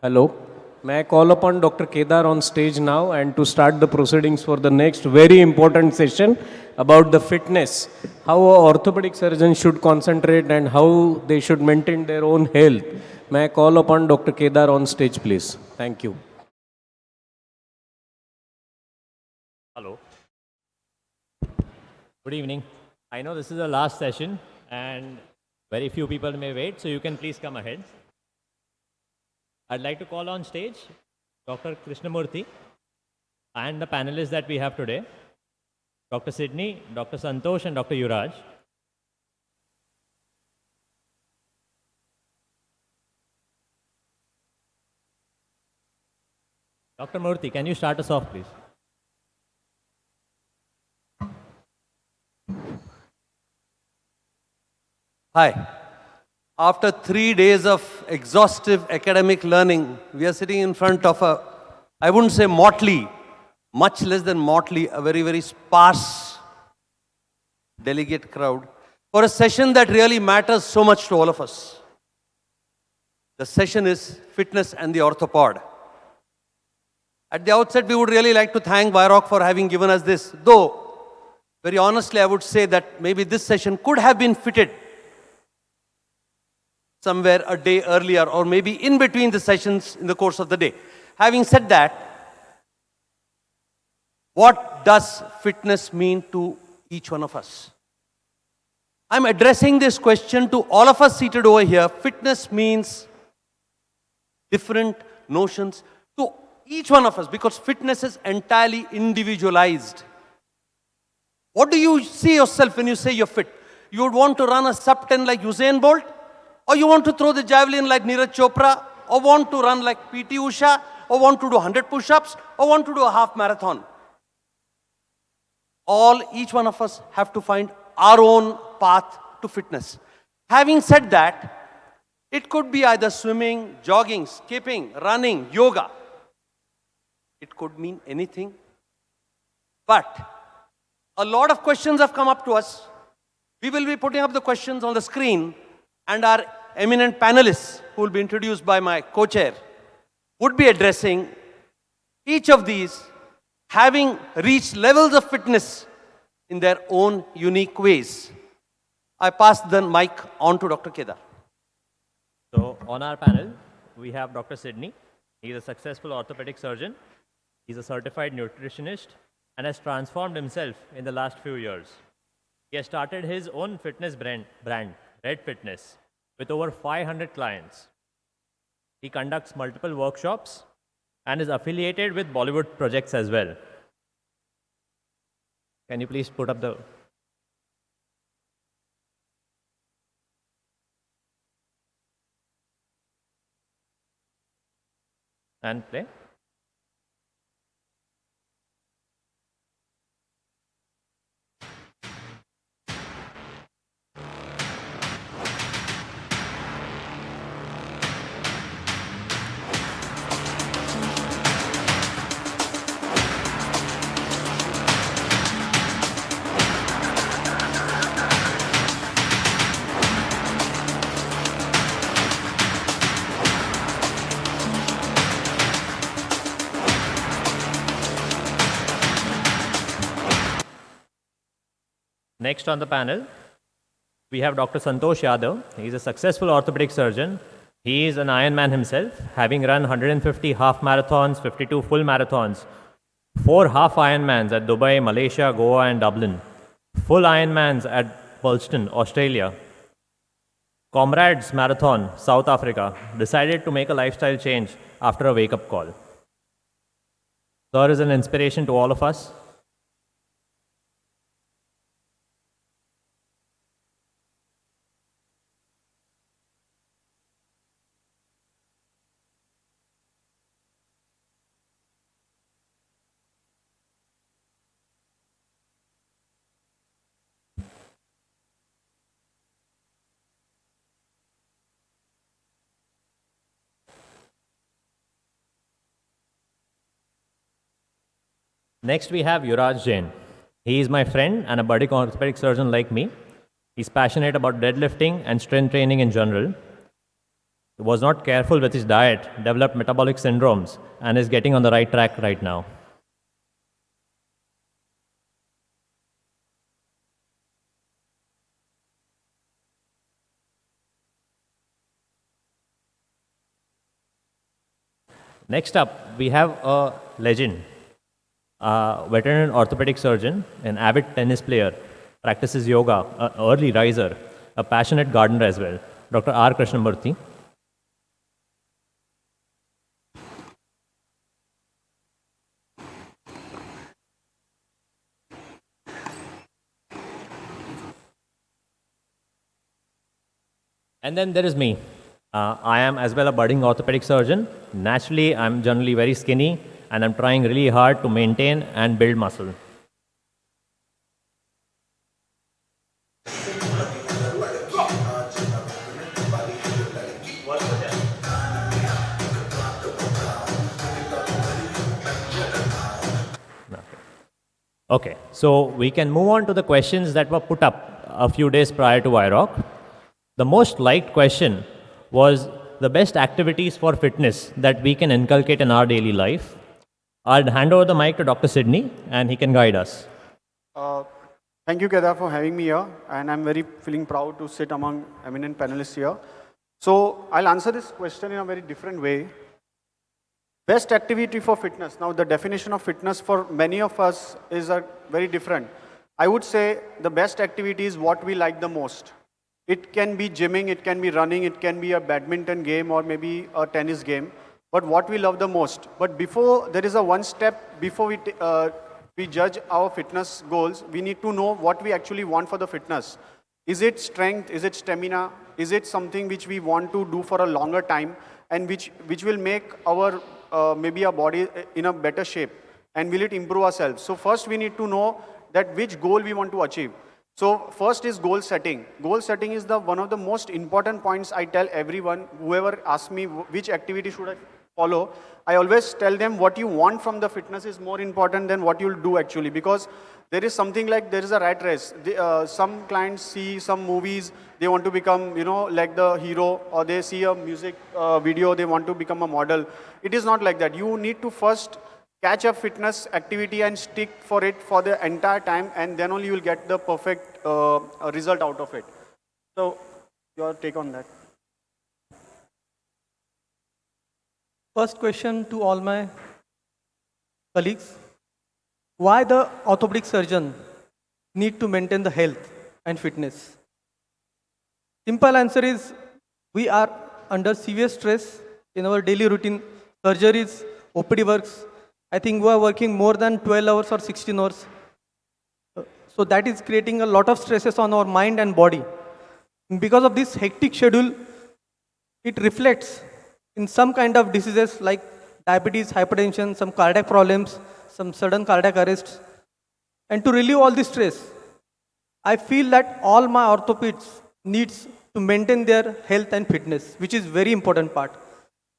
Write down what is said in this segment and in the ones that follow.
Hello. May I call upon Dr. Kedar on stage now and to start the proceedings for the next very important session about the fitness, how a orthopedic surgeon should concentrate and how they should maintain their own health. May I call upon Dr. Kedar on stage, please? Thank you. Hello. Good evening. I know this is the last session and very few people may wait, so you can please come ahead. I'd like to call on stage Dr. Krishnamurthy and the panelists that we have today, Dr. Sydney, Dr. Santosh and Dr. Yuraj. Dr. Murthy, can you start us off, please? Hi. After 3 days of exhaustive academic learning, we are sitting in front of I wouldn't say motley, much less than motley, a very, very sparse delegate crowd for a session that really matters so much to all of us. The session is Fitness and the Orthopod. At the outset, we would really like to thank Vyrock for having given us this, though, very honestly, I would say that maybe this session could have been fitted somewhere a day earlier or maybe in between the sessions in the course of the day. Having said that, what does fitness mean to each one of us? I'm addressing this question to all of us seated over here. Fitness means different notions to each one of us because fitness is entirely individualized. What do you see yourself when you say you're fit? You would want to run a sub-10 like Usain Bolt? Or you want to throw the javelin like Neeraj Chopra, or want to run like P.T. Usha, or want to do 100 push-ups, or want to do a half marathon. Each one of us have to find our own path to fitness. Having said that, it could be either swimming, jogging, skipping, running, yoga. It could mean anything. But a lot of questions have come up to us. We will be putting up the questions on the screen, and our eminent panelists, who will be introduced by my co-chair, would be addressing each of these, having reached levels of fitness in their own unique ways. I pass the mic on to Dr. Kedar. So on our panel, we have Dr. Sydney. He's a successful orthopedic surgeon. He's a certified nutritionist and has transformed himself in the last few years. He has started his own fitness brand, Red Fitness, with over 500 clients. He conducts multiple workshops and is affiliated with Bollywood projects as well. Can you please put up the... and play? Next on the panel, we have Dr. Santosh Yadav. He is a successful orthopedic surgeon. He is an Ironman himself, having run 150 half marathons, 52 full marathons, 4 half Ironmans at Dubai, Malaysia, Goa, and Dublin, full Ironmans at Pulston, Australia, Comrades Marathon, South Africa. Decided to make a lifestyle change after a wake-up call. Sir is an inspiration to all of us. Next, we have Yuraj Jain. He is my friend and a budding orthopedic surgeon like me. He's passionate about deadlifting and strength training in general. was not careful with his diet, developed metabolic syndromes, and is getting on the right track right now. Next up, we have a legend, a veteran orthopedic surgeon, an avid tennis player, practices yoga, an early riser, a passionate gardener as well, Dr. R. Krishnamurthy. And then there is me. I am as well a budding orthopedic surgeon. Naturally, I'm generally very skinny and I'm trying really hard to maintain and build muscle. Okay, so we can move on to the questions that were put up a few days prior to IROC. The most liked question was the best activities for fitness that we can inculcate in our daily life. I'll hand over the mic to Dr. Sydney and he can guide us. Thank you, Kedar, for having me here, and I'm very feeling proud to sit among eminent panelists here. So I'll answer this question in a very different way. Best activity for fitness. Now, the definition of fitness for many of us is very different. I would say the best activity is what we like the most. It can be gymming, it can be running, it can be a badminton game or maybe a tennis game, but what we love the most. But before, there is a one step before we judge our fitness goals, we need to know what we actually want for the fitness. Is it strength? Is it stamina? Is it something which we want to do for a longer time and which will make our maybe our body in a better shape, and will it improve ourselves? So first we need to know that which goal we want to achieve. So first is goal setting. Goal setting is one of the most important points I tell everyone, whoever asks me which activity should I follow, I always tell them what you want from the fitness is more important than what you'll do actually, because there is something like there is a rat race. Some clients see some movies, they want to become, like the hero, or they see a music video, they want to become a model. It is not like that. You need to first catch a fitness activity and stick for it for the entire time, and then only you will get the perfect result out of it. So, your take on that? First question to all my colleagues. Why the orthopedic surgeon need to maintain the health and fitness? Simple answer is we are under severe stress in our daily routine. Surgeries, OPD works. I think we are working more than 12 hours or 16 hours. So that is creating a lot of stresses on our mind and body. And because of this hectic schedule, it reflects in some kind of diseases like diabetes, hypertension, some cardiac problems, some sudden cardiac arrests. And to relieve all this stress, I feel that all my orthopedics needs to maintain their health and fitness, which is very important part.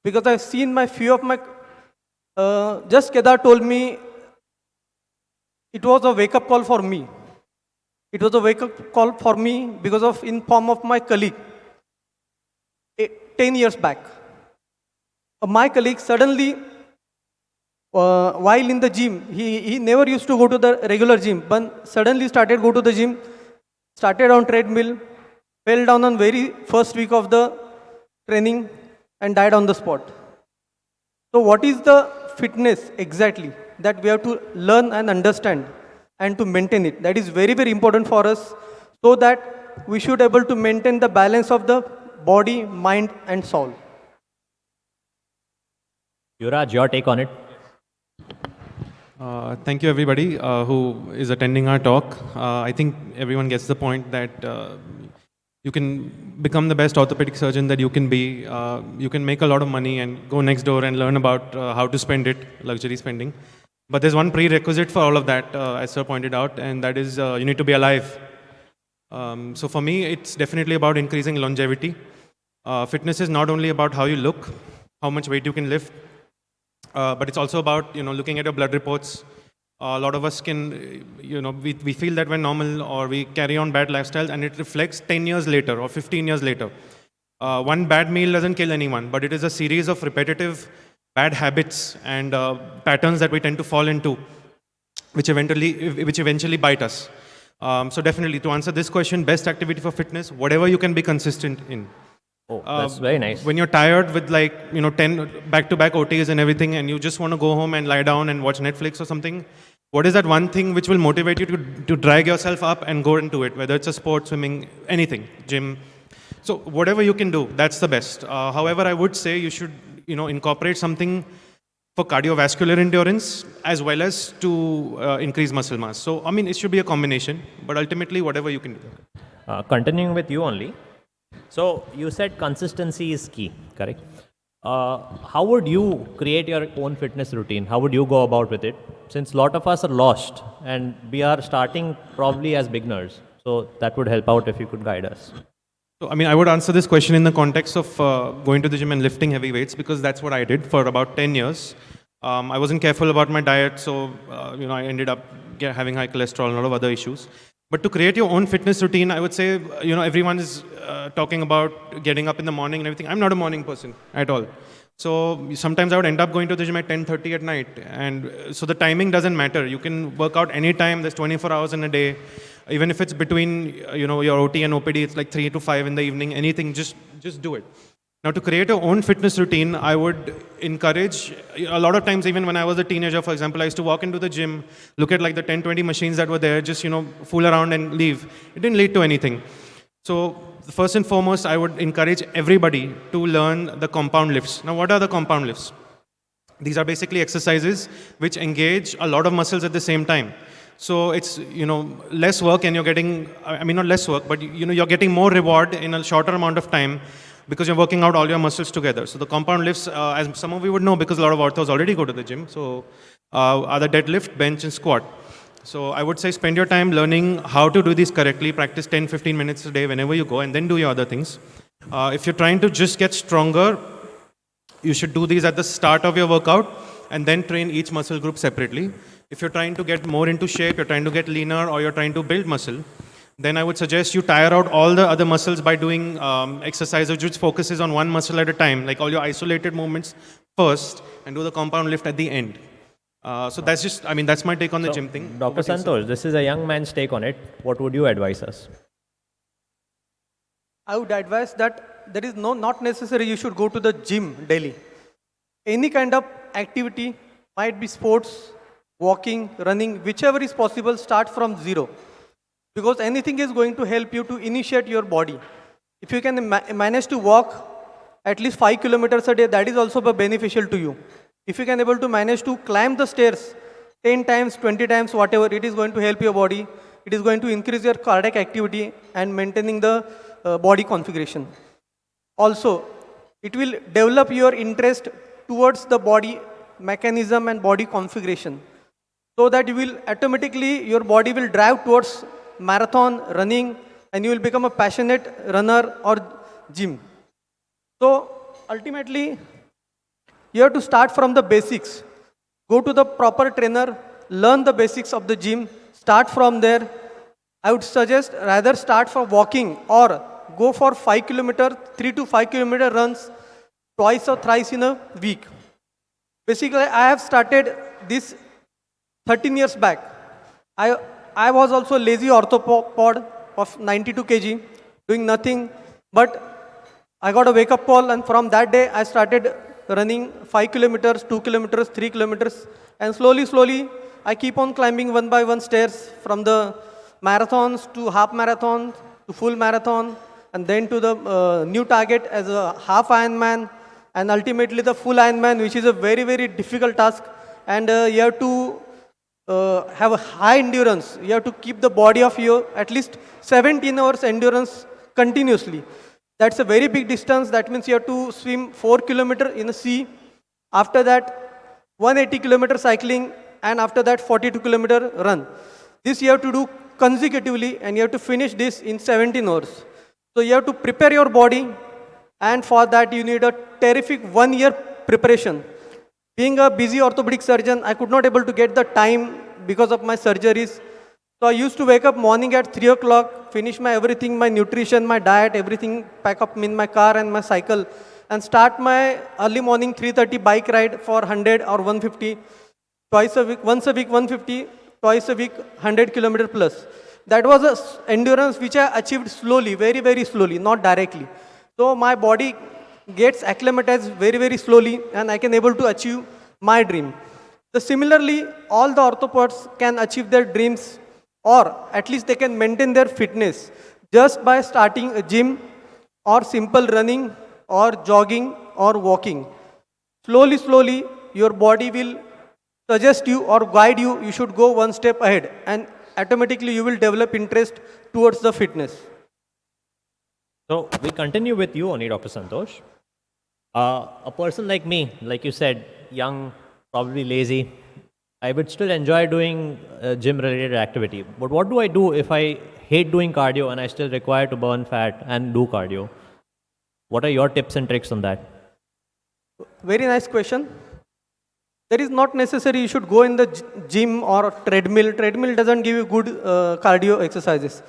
Because I've seen few of my, just Kedar told me, it was a wake-up call for me. It was a wake-up call for me because of in form of my colleague, 10 years back. My colleague suddenly, while in the gym, he never used to go to the regular gym, but suddenly started go to the gym, started on treadmill, fell down on very first week of the training and died on the spot. So what is the fitness exactly that we have to learn and understand and to maintain it? That is very, very important for us, so that we should able to maintain the balance of the body, mind and soul. Yuvraj, your take on it? Thank you, everybody who is attending our talk. I think everyone gets the point that you can become the best orthopedic surgeon that you can be. You can make a lot of money and go next door and learn about how to spend it, luxury spending. But there's one prerequisite for all of that, as Sir pointed out, and that is you need to be alive. So for me, it's definitely about increasing longevity. Fitness is not only about how you look, how much weight you can lift, but it's also about looking at your blood reports. A lot of us can, we feel that we're normal or we carry on bad lifestyles, and it reflects 10 years later or 15 years later. One bad meal doesn't kill anyone, but it is a series of repetitive bad habits and patterns that we tend to fall into, which eventually bite us. So definitely, to answer this question, best activity for fitness, whatever you can be consistent in. Oh, that's very nice. When you're tired with 10 back-to-back OTs and everything, and you just want to go home and lie down and watch Netflix or something, what is that one thing which will motivate you to drag yourself up and go into it, whether it's a sport, swimming, anything, gym. So whatever you can do, that's the best. However, I would say you should, incorporate something for cardiovascular endurance as well as to increase muscle mass. So, I mean, it should be a combination, but ultimately, whatever you can do. Continuing with you only. So you said consistency is key, correct? How would you create your own fitness routine? How would you go about with it? Since a lot of us are lost and we are starting probably as beginners. So that would help out if you could guide us. So, I mean, I would answer this question in the context of going to the gym and lifting heavy weights because that's what I did for about 10 years. I wasn't careful about my diet, so, I ended up having high cholesterol and a lot of other issues. But to create your own fitness routine, I would say, everyone is talking about getting up in the morning and everything. I'm not a morning person at all. So sometimes I would end up going to the gym at 10:30 at night. And so the timing doesn't matter. You can work out anytime. There's 24 hours in a day. Even if it's between, your OT and OPD, it's like 3 to 5 in the evening, anything, just do it. Now, to create your own fitness routine, I would encourage, a lot of times, even when I was a teenager, for example, I used to walk into the gym, look at like the 10, 20 machines that were there, just, fool around and leave. It didn't lead to anything. So, first and foremost, I would encourage everybody to learn the compound lifts. Now, what are the compound lifts? These are basically exercises which engage a lot of muscles at the same time. So it's, less work and you're getting, not less work, but, you're getting more reward in a shorter amount of time because you're working out all your muscles together. So the compound lifts, as some of you would know, because a lot of orthos already go to the gym, so are the deadlift, bench, and squat. So I would say spend your time learning how to do these correctly, practice 10, 15 minutes a day whenever you go, and then do your other things. If you're trying to just get stronger, you should do these at the start of your workout and then train each muscle group separately. If you're trying to get more into shape, you're trying to get leaner, or you're trying to build muscle, then I would suggest you tire out all the other muscles by doing exercises which focuses on one muscle at a time, like all your isolated movements first, and do the compound lift at the end. So that's just, that's my take on the gym thing. Dr. Santosh, this is a young man's take on it. What would you advise us? I would advise that there is not necessary you should go to the gym daily. Any kind of activity, might be sports, walking, running, whichever is possible, start from zero. Because anything is going to help you to initiate your body. If you can manage to walk at least 5 kilometers a day, that is also beneficial to you. If you can able to manage to climb the stairs 10 times, 20 times, whatever, it is going to help your body. It is going to increase your cardiac activity and maintaining the body configuration. Also, it will develop your interest towards the body mechanism and body configuration. So that you will automatically, your body will drive towards marathon, running, and you will become a passionate runner or gym. So ultimately, you have to start from the basics. Go to the proper trainer, learn the basics of the gym, start from there. I would suggest rather start for walking or go for 5 kilometer, 3 to 5 kilometer runs twice or thrice in a week. Basically, I have started this 13 years back. I was also a lazy orthopod of 92 kg, doing nothing, but I got a wake-up call, and from that day, I started running 5 kilometers, 2 kilometers, 3 kilometers, and slowly, I keep on climbing one by one stairs from the marathons to half marathon to full marathon, and then to the new target as a half Ironman, and ultimately the full Ironman, which is a very, very difficult task, and you have to have a high endurance. You have to keep the body of you at least 17 hours endurance continuously. That's a very big distance. That means you have to swim 4 kilometers in the sea. After that, 180 kilometer cycling, and after that, 42 kilometer run. This you have to do consecutively, and you have to finish this in 17 hours. So you have to prepare your body, and for that you need a terrific 1 year preparation. Being a busy orthopedic surgeon, I could not able to get the time because of my surgeries. So I used to wake up morning at 3 o'clock, finish my everything, my nutrition, my diet, everything, pack up in my car and my cycle, and start my early morning 3:30 bike ride for 100 or 150, twice a week, once a week 150, twice a week 100 kilometer plus. That was a endurance which I achieved slowly, very, very slowly, not directly. So my body gets acclimatized very, very slowly, and I can able to achieve my dream. So similarly, all the orthopods can achieve their dreams, or at least they can maintain their fitness just by starting a gym or simple running or jogging or walking. Slowly, slowly, your body will suggest you or guide you, you should go one step ahead, and automatically you will develop interest towards the fitness. So we continue with you only, Dr. Santosh. A person like me, like you said, young, probably lazy, I would still enjoy doing gym-related activity. But what do I do if I hate doing cardio and I still require to burn fat and do cardio? What are your tips and tricks on that? Very nice question. There is not necessary you should go in the gym or treadmill. Treadmill doesn't give you good cardio exercises.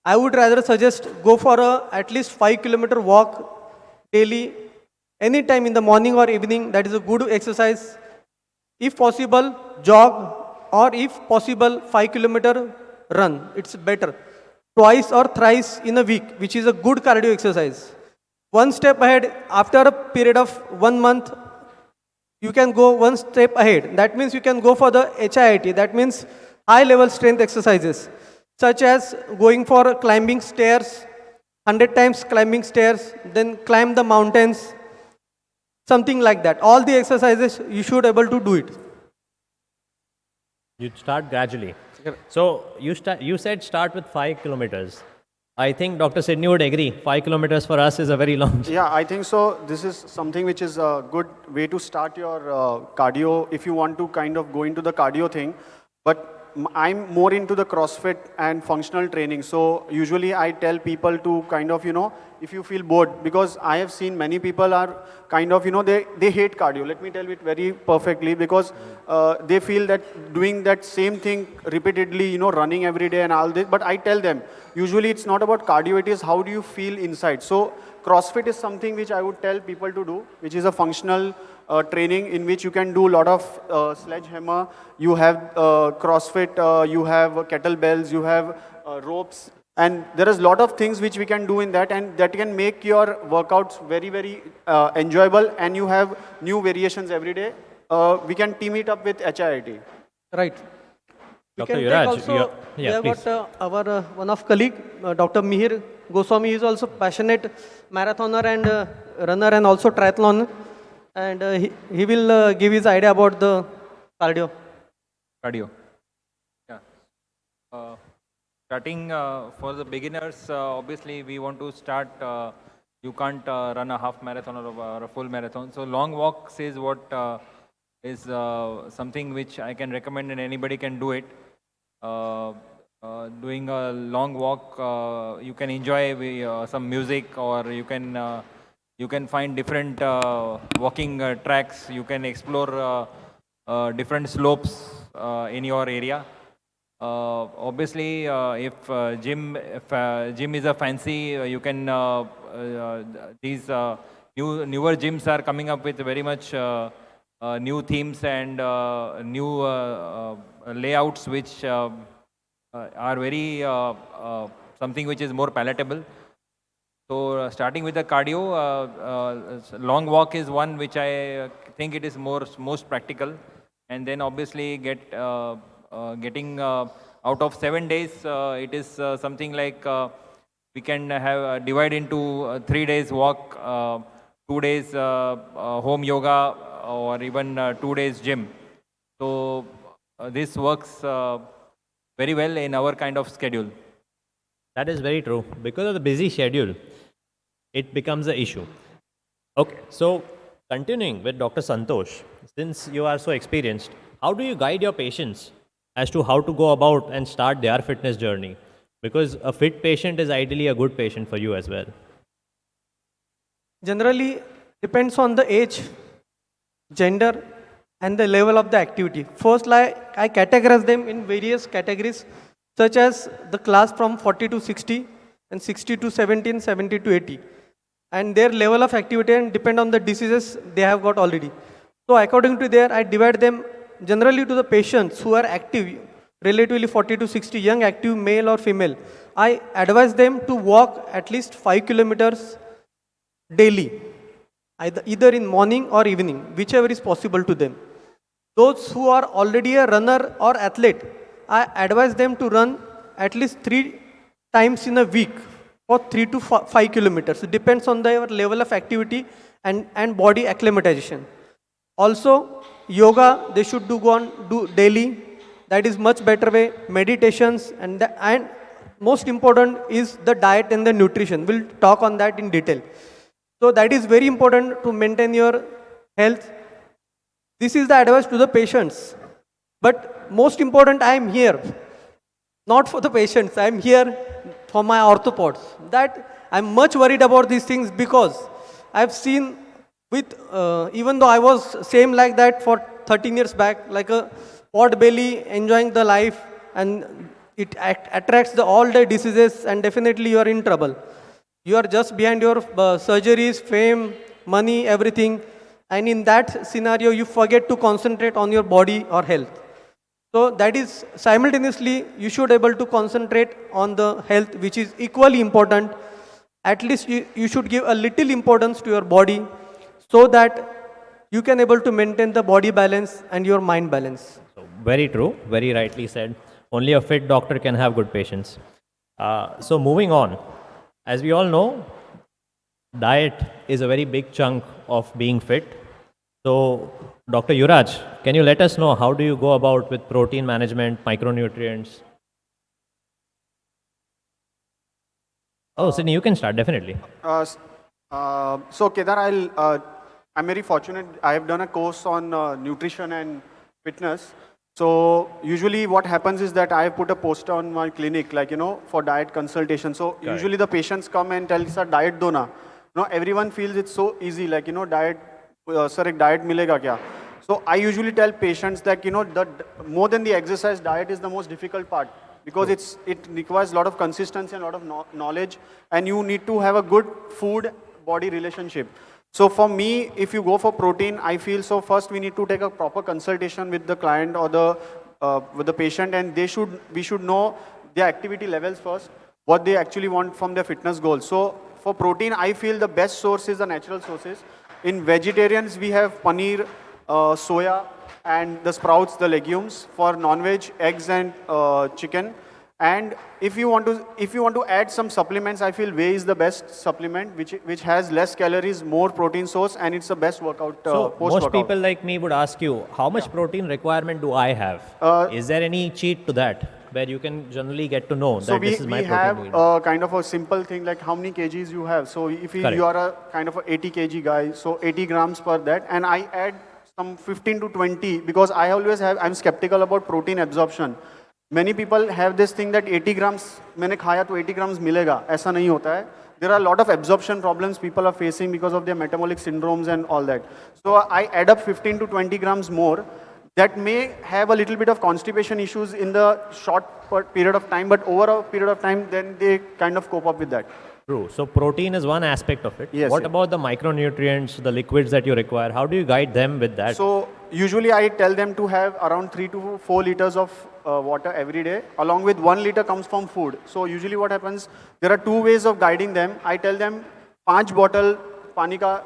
I would rather suggest go for a at least 5-kilometer walk daily, anytime in the morning or evening. That is a good exercise. If possible, jog, or if possible, 5-kilometer run. It's better. Twice or thrice in a week, which is a good cardio exercise. One step ahead, after a period of 1 month, you can go one step ahead. That means you can go for the HIIT. That means high level strength exercises, such as going for climbing stairs, 100 times climbing stairs, then climb the mountains, something like that. All the exercises, you should able to do it. You start gradually. So you said start with 5 kilometers. I think Dr. Sidney would agree. 5 kilometers for us is a very long. Yeah, I think so. This is something which is a good way to start your cardio if you want to kind of go into the cardio thing. But I'm more into the CrossFit and functional training. So usually I tell people to kind of, if you feel bored, because I have seen many people are kind of, they hate cardio. Let me tell you it very perfectly, because they feel that doing that same thing repeatedly, running every day and all this. But I tell them, usually it's not about cardio, it is how do you feel inside. So CrossFit is something which I would tell people to do, which is a functional training in which you can do a lot of sledgehammer, you have CrossFit, you have kettlebells, you have ropes, and there is a lot of things which we can do in that, and that can make your workouts very, very enjoyable, and you have new variations every day. We can team it up with HIIT. Right. We Dr. can Yuvraj, take also, we have please. got our one of colleague, Dr. Mihir Goswami. He is also passionate marathoner and runner, and also triathlon. And he will give his idea about the cardio. Cardio. Yeah. Starting for the beginners, obviously we want to start. You can't run a half marathon or a full marathon. So long walks is what is something which I can recommend, and anybody can do it. Doing a long walk, you can enjoy some music, or you can find different walking tracks. You can explore different slopes in your area. Obviously, if gym is a fancy, you can these newer gyms are coming up with very much new themes and new layouts, which are very something which is more palatable. So starting with the cardio, long walk is one which I think it is most practical, and then obviously getting out of 7 days, it is something like we can have divide into 3 days walk, 2 days home yoga, or even 2 days gym. So this works very well in our kind of schedule. That is very true. Because of the busy schedule, it becomes an issue. Okay, so continuing with Dr. Santosh, since you are so experienced, how do you guide your patients as to how to go about and start their fitness journey? Because a fit patient is ideally a good patient for you as well. Generally, depends on the age, gender, and the level of the activity. First, I categorize them in various categories. such as the class from 40 to 60 and 60 to 70 and 70 to 80. And their level of activity and depend on the diseases they have got already. So according to there, I divide them generally to the patients who are active, relatively 40 to 60, young active male or female. I advise them to walk at least 5 kilometers daily, either in morning or evening, whichever is possible to them. Those who are already a runner or athlete, I advise them to run at least 3 times in a week for 3 to 5 kilometers. It depends on their level of activity and body acclimatization. Also, yoga they should do daily. That is much better way. Meditations and most important is the diet and the nutrition. We'll talk on that in detail. So that is very important to maintain your health. This is the advice to the patients. But most important, I am here not for the patients. I am here for my orthopods. That I'm much worried about these things because I've seen with even though I was same like that for 13 years back, like a pot belly, enjoying the life, and it attracts all the diseases, and definitely you are in trouble. You are just behind your surgeries, fame, money, everything. And in that scenario, you forget to concentrate on your body or health. So that is simultaneously, you should able to concentrate on the health, which is equally important. At least you should give a little importance to your body so that you can able to maintain the body balance and your mind balance. So very true, very rightly said. Only a fit doctor can have good patients. So moving on, as we all know, diet is a very big chunk of being fit. So, Dr. Yuraj, can you let us know how do you go about with protein management, micronutrients? Oh, Sydney, you can start, definitely. So Kedar, I'm very fortunate. I have done a course on nutrition and fitness. So usually what happens is that I put a poster on my clinic, like, for diet consultation. So usually the patients come and tell, sir, diet do na. Everyone feels it's so easy, like, diet, sir, ek diet milega kya? So I usually tell patients that, more than the exercise, diet is the most difficult part because it requires a lot of consistency and a lot of knowledge, and you need to have a good food-body relationship. So for me, if you go for protein, I feel so first we need to take a proper consultation with the client or with the patient, and we should know their activity levels first, what they actually want from their fitness goals. So for protein, I feel the best source is the natural sources. In vegetarians, we have paneer, soya, and the sprouts, the legumes. For non-veg, eggs and chicken. And if you want to add some supplements, I feel whey is the best supplement, which has less calories, more protein source, and it's the best workout. So most people like me would ask you, how much protein requirement do I have? Is there any cheat to that where you can generally get to know that this is my protein need? So we have kind of a simple thing like how many kgs you have. So if you are a kind of a 80 kg guy, so 80 grams per that, and I add some 15 to 20 because I'm skeptical about protein absorption. Many people have this thing that 80 grams मैंने खाया तो 80 grams मिलेगा, ऐसा नहीं होता है. There are a lot of absorption problems people are facing because of their metabolic syndromes and all that. So I add up 15 to 20 grams more. That may have a little bit of constipation issues in the short period of time, but over a period of time, then they kind of cope up with that. True. So protein is one aspect of it. Yes, What yes. about the micronutrients, the liquids that you require? How do you guide them with that? So usually I tell them to have around 3 to 4 liters of water every day. Along with 1 liter comes from food. So usually what happens, there are 2 ways of guiding them. I tell them 5 bottle पानी का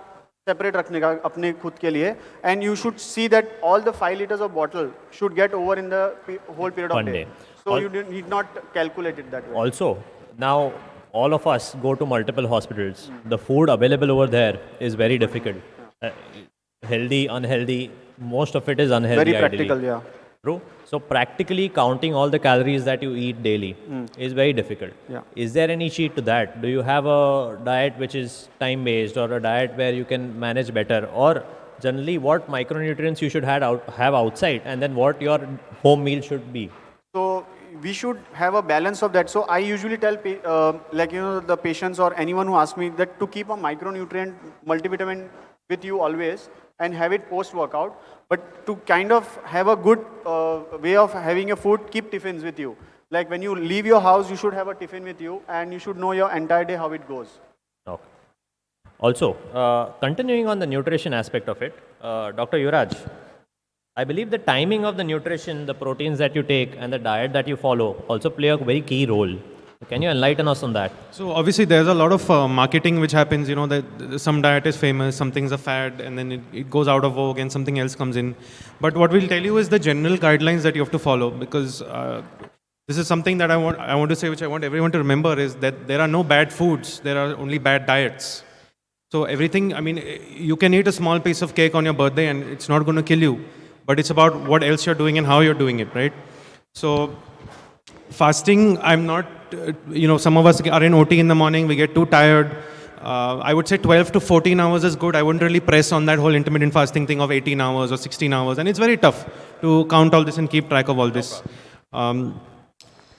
separate रखने का अपने खुद के लिए, and you should see that all the 5 liters of bottle should get over in the whole period of One day. day. So you need not calculate it that way. Also, now all of us go to multiple hospitals. The food available over there is very difficult. Healthy, unhealthy, most of it is unhealthy. Very practical, ideally. yeah. True. So practically counting all the calories that you eat daily is very difficult. Yeah. Is there any cheat to that? Do you have a diet which is time based or a diet where you can manage better, or generally what micronutrients you should have outside and then what your home meal should be? So we should have a balance of that. So I usually tell the patients or anyone who asks me that to keep a micronutrient multivitamin with you always and have it post-workout. But to kind of have a good way of having your food, keep tiffins with you. Like when you leave your house, you should have a tiffin with you and you should know your entire day how it goes. Okay. Also, continuing on the nutrition aspect of it, Dr. Yuvraj, I believe the timing of the nutrition, the proteins that you take, and the diet that you follow also play a very key role. Can you enlighten us on that? So obviously there's a lot of marketing which happens, you know, that some diet is famous, some things are fad, and then it goes out of vogue and something else comes in. But what we'll tell you is the general guidelines that you have to follow, because this is something that I want to say, which I want everyone to remember, is that there are no bad foods, there are only bad diets. So everything, I mean, you can eat a small piece of cake on your birthday and it's not going to kill you, but it's about what else you're doing and how you're doing it, right? So fasting, I'm not, you know, some of us are in OT in the morning, we get too tired. I would say 12 to 14 hours is good. I wouldn't really press on that whole intermittent fasting thing of 18 hours or 16 hours. And it's very tough to count all this and keep track of all this.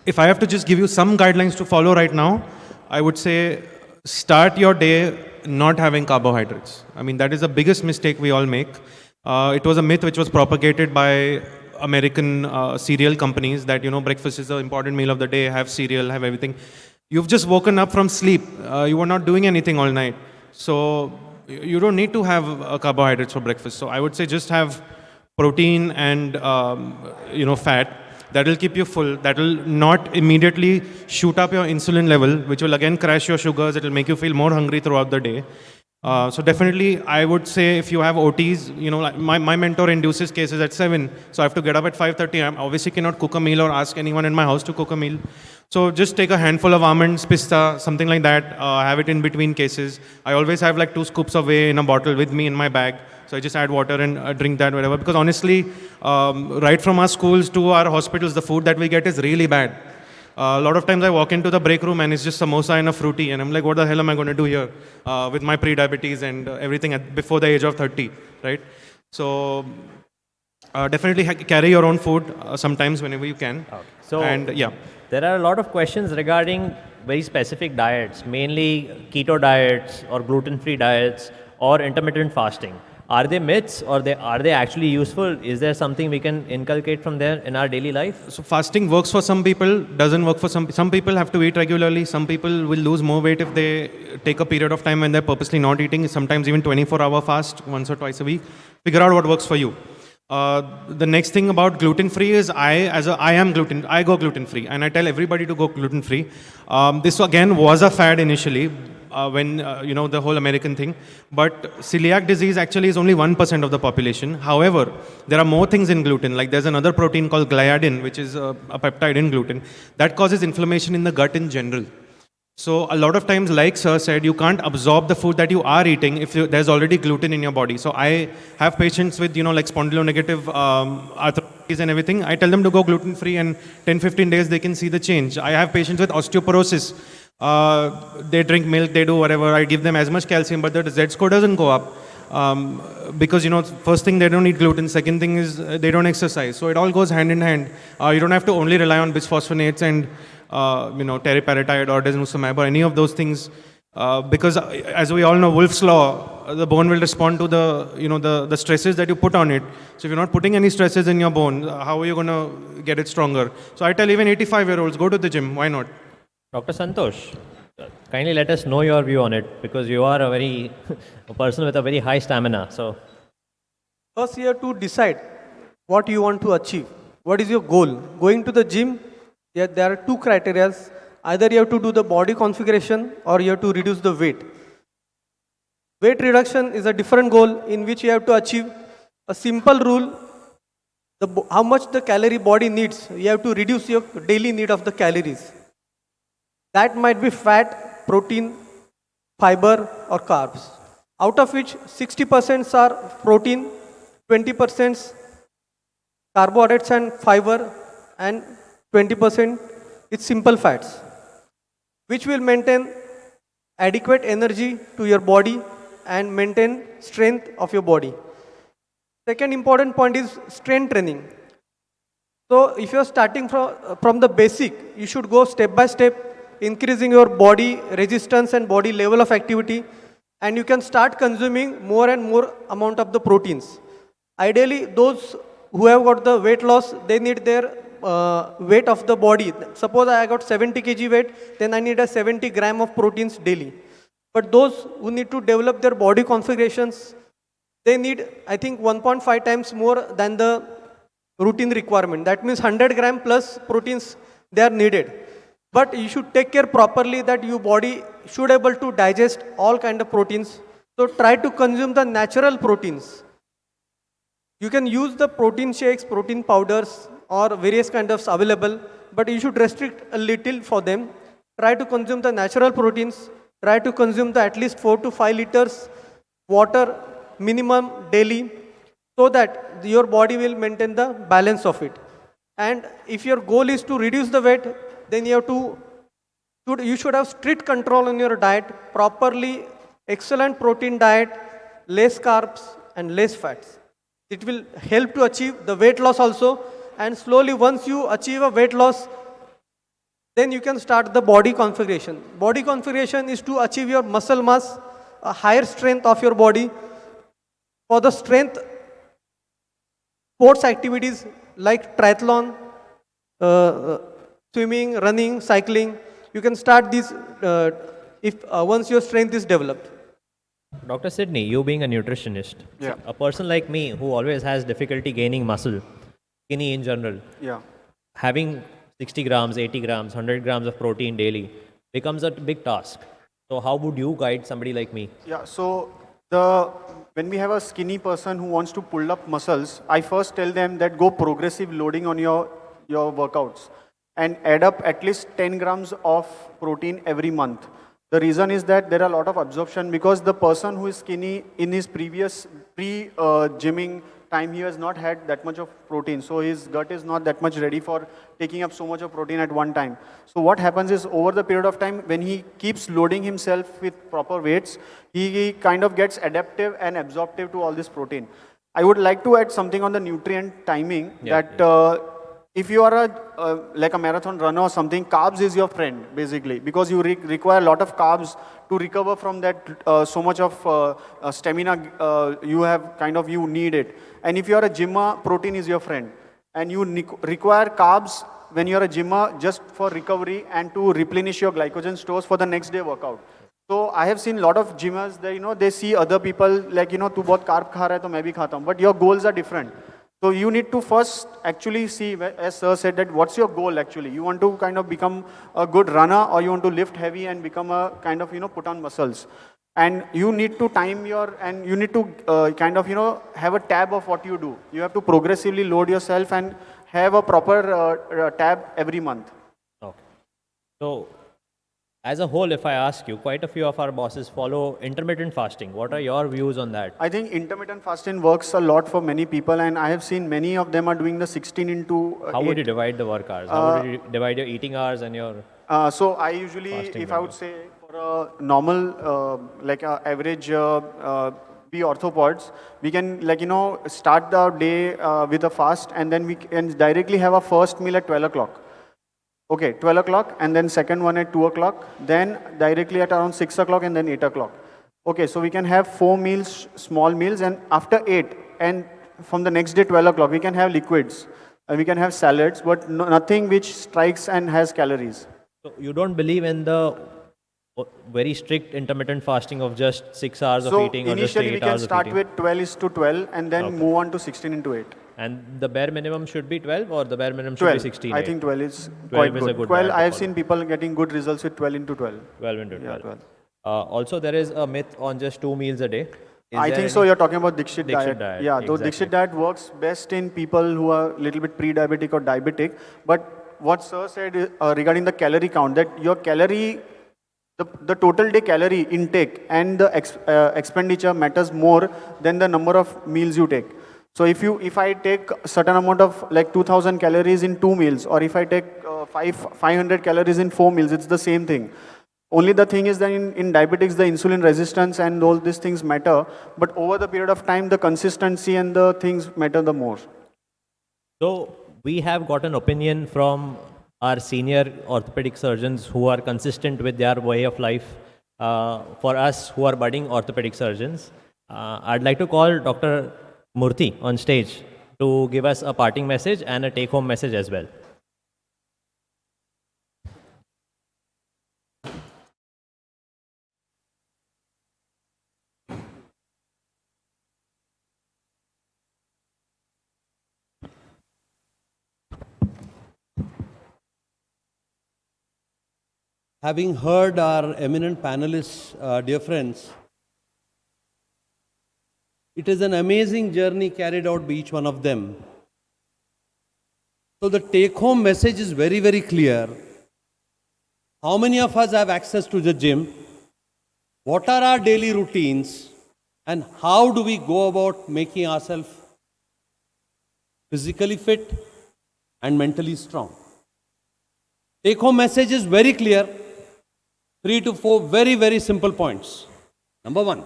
If I have to just give you some guidelines to follow right now, I would say start your day not having carbohydrates. I mean, that is the biggest mistake we all make. It was a myth which was propagated by American cereal companies that, you know, breakfast is the important meal of the day, have cereal, have everything. You've just woken up from sleep. You were not doing anything all night. So you don't need to have carbohydrates for breakfast. So I would say just have protein and, you know, fat. That will keep you full. That will not immediately shoot up your insulin level, which will again crash your sugars. It will make you feel more hungry throughout the day. So definitely, I would say if you have OTs, you know, like my mentor induces cases at 7, so I have to get up at 5:30. I obviously cannot cook a meal or ask anyone in my house to cook a meal. So just take a handful of almonds, pista, something like that. Have it in between cases. I always have like 2 scoops of whey in a bottle with me in my bag. So I just add water and drink that, whatever. Because honestly, right from our schools to our hospitals, the food that we get is really bad. A lot of times I walk into the break room and it's just samosa and a fruity, and I'm like, what the hell am I going to do here with my pre-diabetes and everything before the age of 30, right? So definitely carry your own food sometimes whenever you can. Okay. So and yeah. There are a lot of questions regarding very specific diets, mainly keto diets or gluten-free diets or intermittent fasting. Are they myths or are they actually useful? Is there something we can inculcate from there in our daily life? So fasting works for some people, doesn't work for some. Some people have to eat regularly. Some people will lose more weight if they take a period of time when they're purposely not eating. Sometimes even 24-hour fast once or twice a week. Figure out what works for you. The next thing about gluten-free is I go gluten-free, and I tell everybody to go gluten-free. This again was a fad initially when you know, the whole American thing, but celiac disease actually is only 1% of the population. However, there are more things in gluten. Like there's another protein called gliadin, which is a peptide in gluten that causes inflammation in the gut in general. So a lot of times, like Sir said, you can't absorb the food that you are eating if there's already gluten in your body. So I have patients with, you know, like spondylonegative arthritis and everything. I tell them to go gluten-free, and 10-15 days they can see the change. I have patients with osteoporosis. They drink milk, they do whatever. I give them as much calcium, but the Z-score doesn't go up. Because, you know, first thing, they don't eat gluten. Second thing is they don't exercise. So it all goes hand in hand. You don't have to only rely on bisphosphonates and you know, teriparatide or denosumab or any of those things, because as we all know, Wolff's law, the bone will respond to the, you know, the stresses that you put on it. So if you're not putting any stresses in your bone, how are you going to get it stronger? So I tell even 85-year-olds, go to the gym. Why not? Dr. Santosh, kindly let us know your view on it, because you are a person with a very high stamina. So First, you have to decide what you want to achieve. What is your goal? Going to the gym, there are 2 criteria. Either you have to do the body configuration or you have to reduce the weight. Weight reduction is a different goal in which you have to achieve a simple rule. How much the calorie body needs, you have to reduce your daily need of the calories. That might be fat, protein, fiber or carbs. Out of which 60% are protein, 20% carbohydrates and fiber, and 20% is simple fats, which will maintain adequate energy to your body and maintain strength of your body. Second important point is strength training. So if you are starting from the basic, you should go step by step, increasing your body resistance and body level of activity, and you can start consuming more and more amount of the proteins. Ideally, those who have got the weight loss, they need their weight of the body. Suppose I got 70 kg weight, then I need a 70 gram of proteins daily. But those who need to develop their body configurations, they need, I think, 1.5 times more than the routine requirement. That means 100 gram plus proteins they are needed. But you should take care properly that your body should able to digest all kind of proteins. So try to consume the natural proteins. You can use the protein shakes, protein powders, or various kind of available, but you should restrict a little for them. Try to consume the natural proteins. Try to consume the at least 4 to 5 liters water minimum daily, so that your body will maintain the balance of it. And if your goal is to reduce the weight, then you should have strict control on your diet, properly excellent protein diet, less carbs and less fats. It will help to achieve the weight loss also, and slowly once you achieve a weight loss, then you can start the body configuration. Body configuration is to achieve your muscle mass, a higher strength of your body. For the strength, sports activities like triathlon, swimming, running, cycling, you can start these once your strength is developed. Dr. Sidney, you being a nutritionist, Yeah. a person like me who always has difficulty gaining muscle, skinny in general, Yeah. having 60 grams, 80 grams, 100 grams of protein daily becomes a big task. So how would you guide somebody like me? Yeah, so when we have a skinny person who wants to pull up muscles, I first tell them that go progressive loading on your workouts and add up at least 10 grams of protein every month. The reason is that there are a lot of absorption, because the person who is skinny in his previous gymming time, he has not had that much of protein. So his gut is not that much ready for taking up so much of protein at one time. So what happens is, over the period of time, when he keeps loading himself with proper weights, he kind of gets adaptive and absorptive to all this protein. I would like to add something on the nutrient timing, if you are like a marathon runner or something, carbs is your friend, basically, because you require a lot of carbs to recover from that so much of stamina you need it. And if you are a gymmer, protein is your friend. And you require carbs when you are a gymmer just for recovery and to replenish your glycogen stores for the next day workout. So I have seen a lot of gymmers, they see other people like, tu bahut carb kha raha hai, to main bhi khata hu. But your goals are different. So you need to first actually see, as sir said, that what's your goal actually. You want to kind of become a good runner, or you want to lift heavy and become a kind of, put on muscles. And you need to time and you need to have a tab of what you do. You have to progressively load yourself and have a proper tab every month. Okay. So, as a whole, if I ask you, quite a few of our bosses follow intermittent fasting. What are your views on that? I think intermittent fasting works a lot for many people, and I have seen many of them are doing the 16 into 8. How would you divide the work hours? How would you divide your eating hours and your... So I usually, if I would say for a normal, like a average be orthopods, we can start the day with a fast, and then we can directly have a first meal at 12 o'clock. Okay, 12 o'clock, and then second one at 2 o'clock, then directly at around 6 o'clock, and then 8 o'clock. Okay, so we can have 4 meals, small meals, and after 8, and from the next day 12 o'clock, we can have liquids, we can have salads, but nothing which strikes and has calories. So you don't believe in the very strict intermittent fasting of just 6 hours of eating, or just 8 hours of eating? Initially we can start with 12 is to 12, and then move on to 16 into 8. And the bare minimum should be 12, or the bare minimum should 12. be 16? I think 12 is 12 quite is a good. good 12, diet to I have follow. seen people getting good results with 12 into 12. 12 into 12. Yeah, 12. Also, there is a myth on just 2 meals a day. Is I there think so. any- You're talking about Dixit Dixit diet. diet, Yeah, though exactly. Dixit diet works best in people who are a little bit pre-diabetic or diabetic. But what sir said regarding the calorie count, that your calorie, the total day calorie intake and the expenditure matters more than the number of meals you take. So if I take a certain amount of like 2000 calories in 2 meals, or if I take 500 calories in 4 meals, it's the same thing. Only the thing is that in diabetics, the insulin resistance and all these things matter, but over the period of time, the consistency and the things matter the more. So, we have got an opinion from our senior orthopedic surgeons who are consistent with their way of life. For us who are budding orthopedic surgeons, I'd like to call Dr. Murthy on stage to give us a parting message and a take-home message as well. having heard our eminent panelists, dear friends, it is an amazing journey carried out by each one of them. So the take-home message is very, very clear. How many of us have access to the gym? What are our daily routines? And how do we go about making ourselves physically fit and mentally strong? Take-home message is very clear. 3 to 4 very, very simple points. Number 1,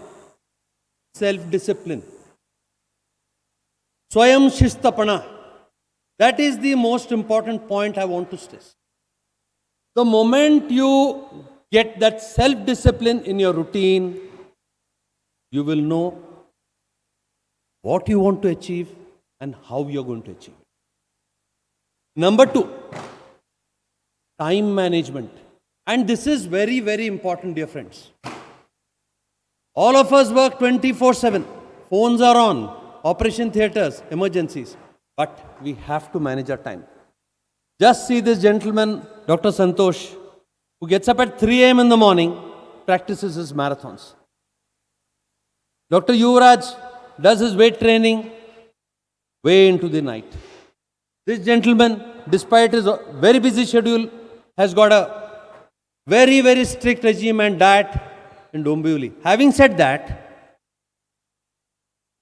self-discipline. Swayam Shistapana. That is the most important point I want to stress. The moment you get that self-discipline in your routine, you will know what you want to achieve and how you are going to achieve it. Number 2, time management. And this is very, very important, dear friends. All of us work 24/7. Phones are on, operation theatres, emergencies. But we have to manage our time. Just see this gentleman, Dr. Santosh, who gets up at 3 a.m. in the morning, practices his marathons. Dr. Yuvraj does his weight training way into the night. This gentleman, despite his very busy schedule, has got a very, very strict regime and diet in Dombivli. Having said that,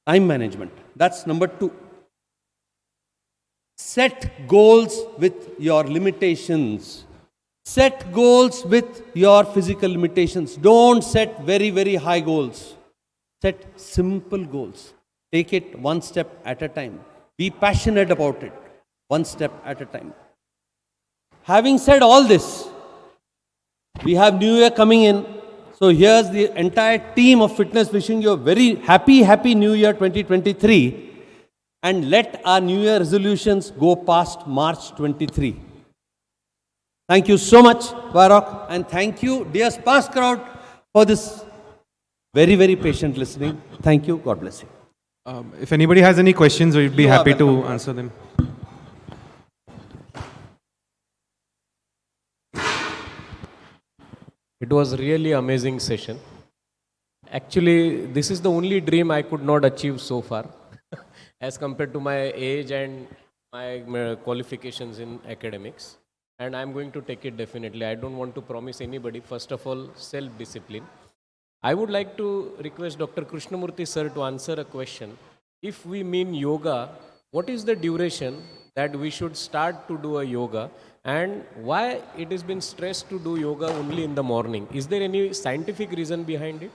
time management. That's number 2. Set goals with your limitations. Set goals with your physical limitations. Don't set very, very high goals. Set simple goals. Take it one step at a time. Be passionate about it, one step at a time. Having said all this, we have New Year coming in. So here's the entire team of fitness wishing you a very happy New Year 2023. And let our New Year resolutions go past March 23. Thank you so much, Varrock. And thank you, dear Sparks crowd, for this very, very patient listening. Thank you. God bless you. If anybody has any questions, we'd be You are happy to welcome. answer them. It was really amazing session. Actually, this is the only dream I could not achieve so far as compared to my age and my qualifications in academics. And I'm going to take it definitely. I don't want to promise anybody. First of all, self-discipline. I would like to request Dr. Krishnamurthy sir to answer a question. If we mean yoga, what is the duration that we should start to do a yoga, and why it has been stressed to do yoga only in the morning? Is there any scientific reason behind it?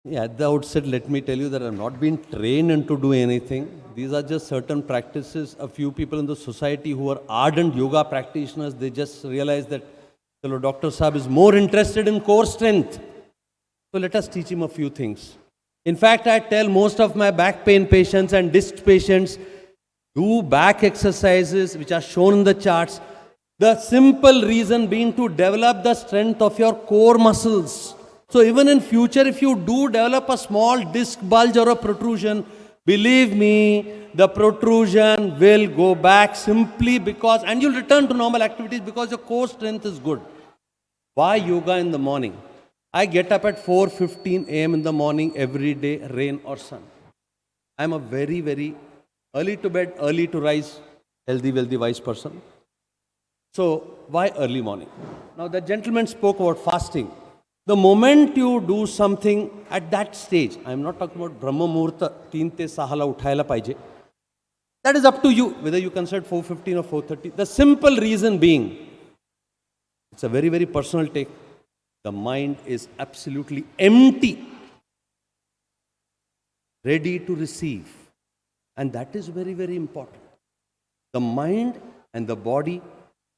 Yeah, at the outset, let me tell you that I've not been trained into do anything. These are just certain practices. A few people in the society who are ardent yoga practitioners, they just realize that hello, Dr. Saab is more interested in core strength. So let us teach him a few things. In fact, I tell most of my back pain patients and disc patients, do back exercises which are shown in the charts. The simple reason being to develop the strength of your core muscles. So even in future, if you do develop a small disc bulge or a protrusion, believe me, the protrusion will go back simply because, and you'll return to normal activities because your core strength is good. Why yoga in the morning? I get up at 4:15 a.m. in the morning every day, rain or sun. I'm a very, very early to bed, early to rise, healthy, wealthy, wise person. So why early morning? Now the gentleman spoke about fasting. The moment you do something at that stage, I'm not talking about Brahma Muhurta, 3 te 6 la uthayala paije. That is up to you, whether you consider 4:15 or 4:30. The simple reason being, it's a very, very personal take. The mind is absolutely empty, ready to receive. And that is very, very important. The mind and the body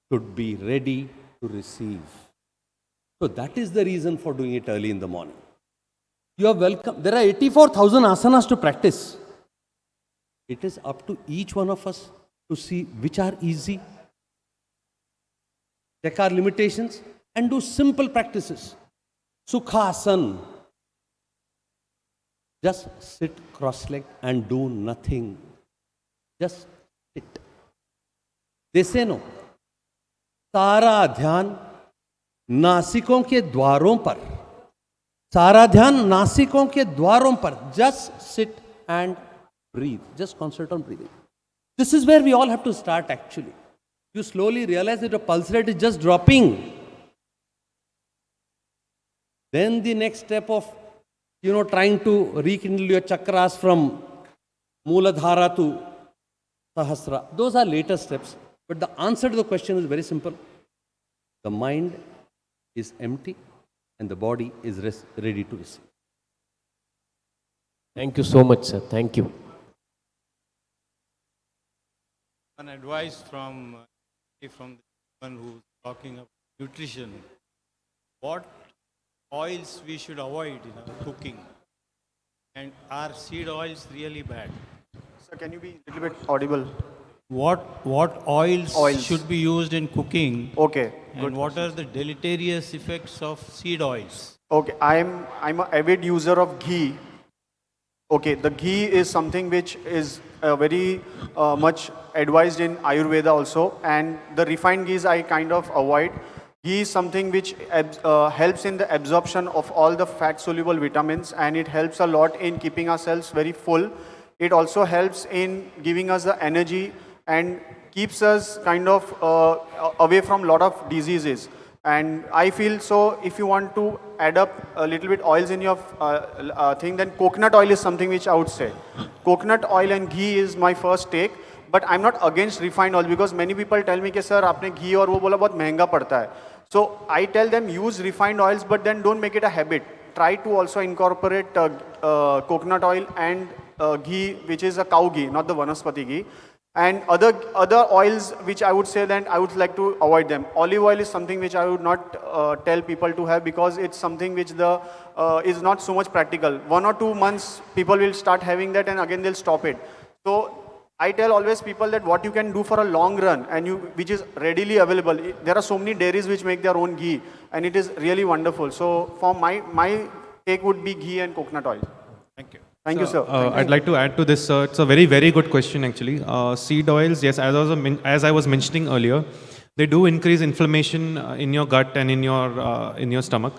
should be ready to receive. So that is the reason for doing it early in the morning. You are welcome. There are 84,000 asanas to practice. It is up to each one of us to see which are easy, check our limitations, and do simple practices. Sukhasana. Just sit cross-legged and do nothing. Just sit. They say no. सारा ध्यान नासिकों के द्वारों पर, सारा ध्यान नासिकों के द्वारों पर. Just sit and breathe. Just concentrate on breathing. This is where we all have to start actually. You slowly realize that your pulse rate is just dropping. Then the next step of, trying to rekindle your chakras from Mooladhara to Sahasra. Those are later steps. But the answer to the question is very simple. The mind is empty and the body is ready to receive. Thank you so much, sir. Thank you. An advice from the one who's talking about nutrition. What oils we should avoid in our cooking, and are seed oils really bad? Sir, can you be a little bit audible? What oils should be used in cooking, Okay. and what are the deleterious effects of seed oils? Okay, I'm an avid user of ghee. Okay, the ghee is something which is very much advised in Ayurveda also, and the refined ghees I kind of avoid. Ghee is something which helps in the absorption of all the fat-soluble vitamins, and it helps a lot in keeping ourselves very full. It also helps in giving us the energy and keeps us kind of away from a lot of diseases. And I feel so if you want to add up a little bit oils in your thing, then coconut oil is something which I would say. Coconut oil and ghee is my first take, but I'm not against refined oil because many people tell me कि sir आपने घी और वो बोला बहुत महंगा पड़ता है. So I tell them use refined oils, but then don't make it a habit. Try to also incorporate coconut oil and ghee, which is a cow ghee, not the vanaspati ghee. And other oils which I would say that I would like to avoid them. Olive oil is something which I would not tell people to have because it's something which is not so much practical. 1 or 2 months people will start having that and again they'll stop it. So I tell always people that what you can do for a long run and which is readily available. There are so many dairies which make their own ghee and it is really wonderful. So for my take would be ghee and coconut oil. Thank you. Thank you, sir. I'd like to add to this, sir. It's a very, very good question, actually. Seed oils, yes, as I was mentioning earlier, they do increase inflammation in your gut and in your stomach.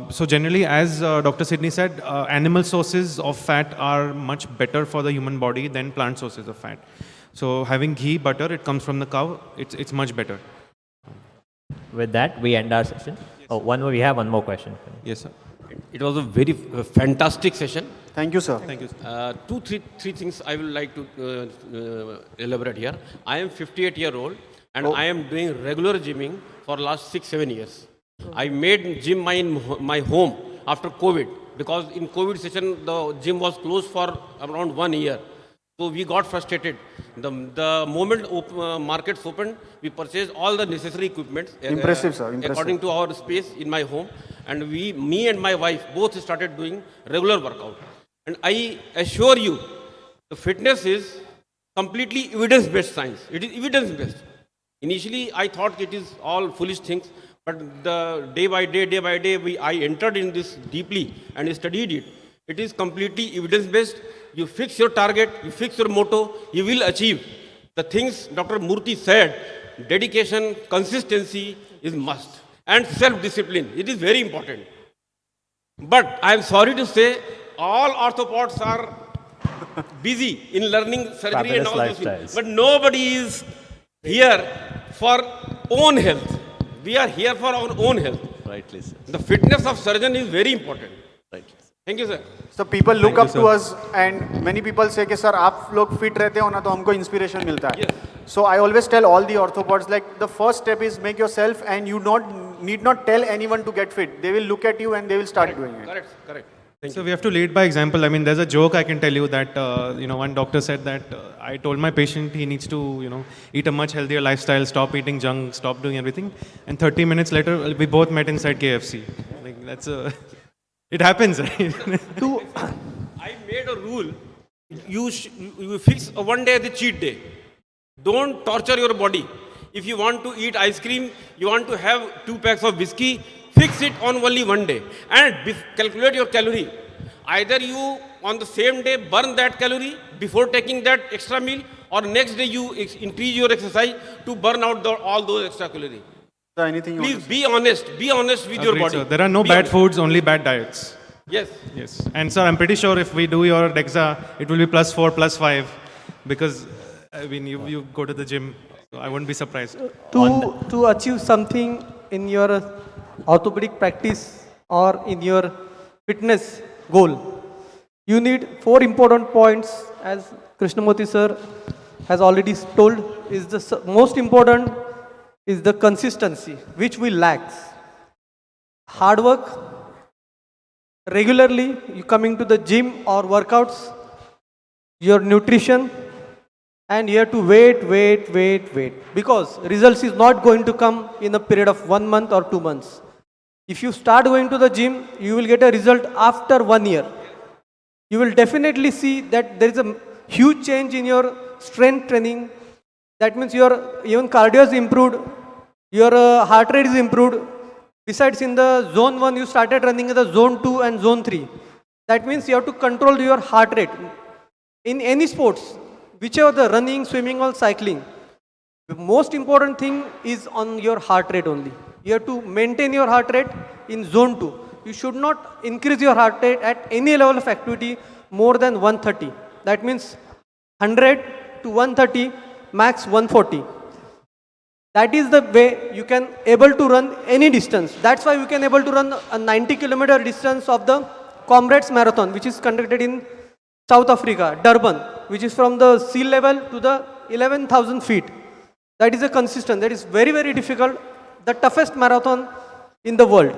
So generally, as Dr. Sidney said, animal sources of fat are much better for the human body than plant sources of fat. So having ghee, butter, it comes from the cow, it's much better. With that, we end our session. Oh, we have one more question. Yes, sir. It was a very fantastic session. Thank you, sir. Thank you, sir. Three things I would like to elaborate here. I am 58-year-old and I am doing regular gymming for last 6-7 years. I made gym my home after COVID because in COVID session the gym was closed for around 1 year. So we got frustrated. The moment markets opened, we purchased all the necessary equipment. Impressive, sir. Impressive. According to our space in my home. And me and my wife both started doing regular workout. And I assure you, the fitness is completely evidence-based science. It is evidence-based. Initially, I thought it is all foolish things. But the day by day, I entered in this deeply and studied it. It is completely evidence-based. You fix your target, you fix your motto, you will achieve. The things Dr. Murthy said, dedication, consistency is must. And self-discipline, it is very important. But I am sorry to say, all orthopods are busy in learning surgery and all those things. But nobody is here for own health. We are here for our own health. Rightly, sir. The fitness of surgeon is very important. Rightly. Thank you, sir. So people look up to us and many people say कि sir आप लोग fit रहते हो ना तो हमको inspiration मिलता है. So I always tell all the orthopods like the first step is make yourself and you need not tell anyone to get fit. They will look at you and they will start doing it. Correct. So we have to lead by example. I mean, there's a joke I can tell you that, one doctor said that I told my patient he needs to, eat a much healthier lifestyle, stop eating junk, stop doing everything. And 30 minutes later, we both met inside KFC. Like, it happens, right? I made a rule. You fix one day the cheat day. Don't torture your body. If you want to eat ice cream, you want to have 2 packs of whiskey, fix it on only one day and calculate your calorie. Either you on the same day burn that calorie before taking that extra meal, or next day you increase your exercise to burn out all those extra calories. Sir, anything you want Please to be honest with your Agreed, body. sir. There are no Be bad honest. foods, only bad diets. Yes. Yes. And sir, I'm pretty sure if we do your DEXA, it will be +4, +5, because I mean, you go to the gym, so I wouldn't be surprised. To achieve something in your orthopedic practice or in your fitness goal, you need 4 important points, as Krishnamurthy sir has already told. Is the most important is the consistency, which we lack. Hard work, regularly you coming to the gym or workouts, your nutrition, and you have to wait, because results is not going to come in a period of 1 month or 2 months. If you start going to the gym, you will get a result after 1 year. You will definitely see that there is a huge change in your strength training. That means your even cardio is improved, your heart rate is improved. Besides, in the zone 1, you started running in the zone 2 and zone 3. That means you have to control your heart rate. In any sports, whichever the running, swimming or cycling, the most important thing is on your heart rate only. You have to maintain your heart rate in zone 2. You should not increase your heart rate at any level of activity more than 130. That means 100 to 130, max 140. That is the way you can able to run any distance. That's why you can able to run a 90-kilometer distance of the Comrades Marathon, which is conducted in South Africa, Durban, which is from the sea level to the 11,000 feet. That is a consistent. That is very, very difficult. The toughest marathon in the world.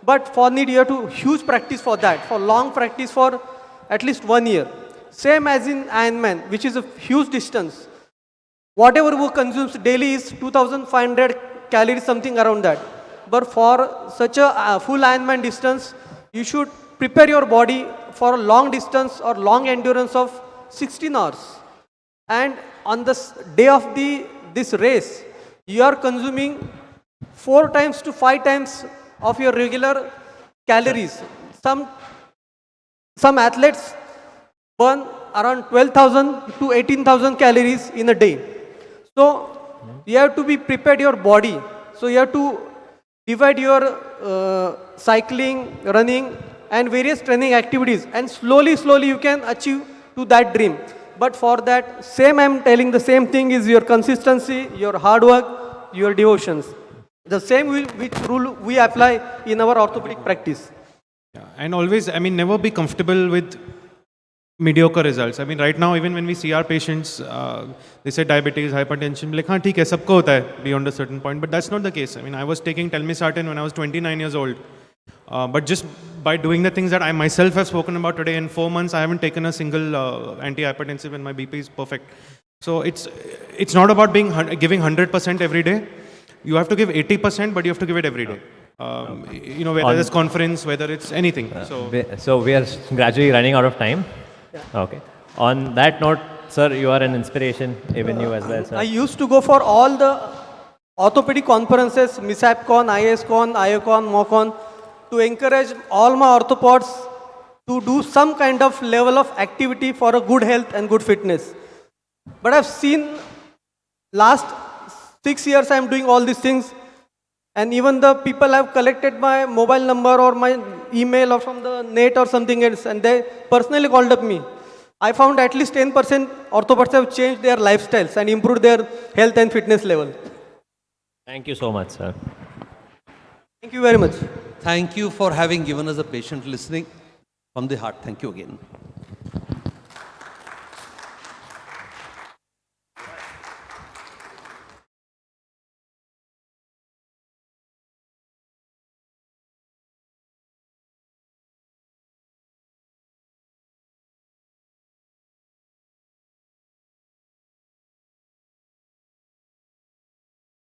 But for need you have to huge practice for that, for long practice for at least 1 year. Same as in Ironman, which is a huge distance. Whatever who consumes daily is 2,500 calories, something around that. But for such a full Ironman distance, you should prepare your body for a long distance or long endurance of 16 hours. And on the day of this race, you are consuming 4 times to 5 times of your regular calories. Some athletes burn around 12,000 to 18,000 calories in a day. So you have to be prepared your body. So you have to divide your cycling, running and various training activities, and slowly you can achieve to that dream. But for that, I'm telling the same thing is your consistency, your hard work, your devotions. The same which rule we apply in our orthopedic practice. Yeah. And always, I mean, never be comfortable with mediocre results. I mean, right now, even when we see our patients, they say diabetes, hypertension, like, हाँ ठीक है, सबको होता है beyond a certain point, but that's not the case. I mean, I was taking telmisartan when I was 29 years old. But just by doing the things that I myself have spoken about today, in 4 months, I haven't taken a single antihypertensive and my BP is perfect. So it's not about giving 100% every day. You have to give 80%, but you have to give it every day. You know, whether it's conference, whether it's anything. So we are gradually running out of time. Okay. On that note, sir, you are an inspiration, even you as well, sir. I used to go for all the orthopedic conferences, MISAPCon, ISCon, IOCon, MOCon, to encourage all my orthopods to do some kind of level of activity for a good health and good fitness. But I've seen last 6 years I'm doing all these things, and even the people have collected my mobile number or my email or from the net or something else, and they personally called up me. I found at least 10% orthopods have changed their lifestyles and improved their health and fitness level. Thank you so much, sir. Thank you very much. Thank you for having given us a patient listening from the heart. Thank you again.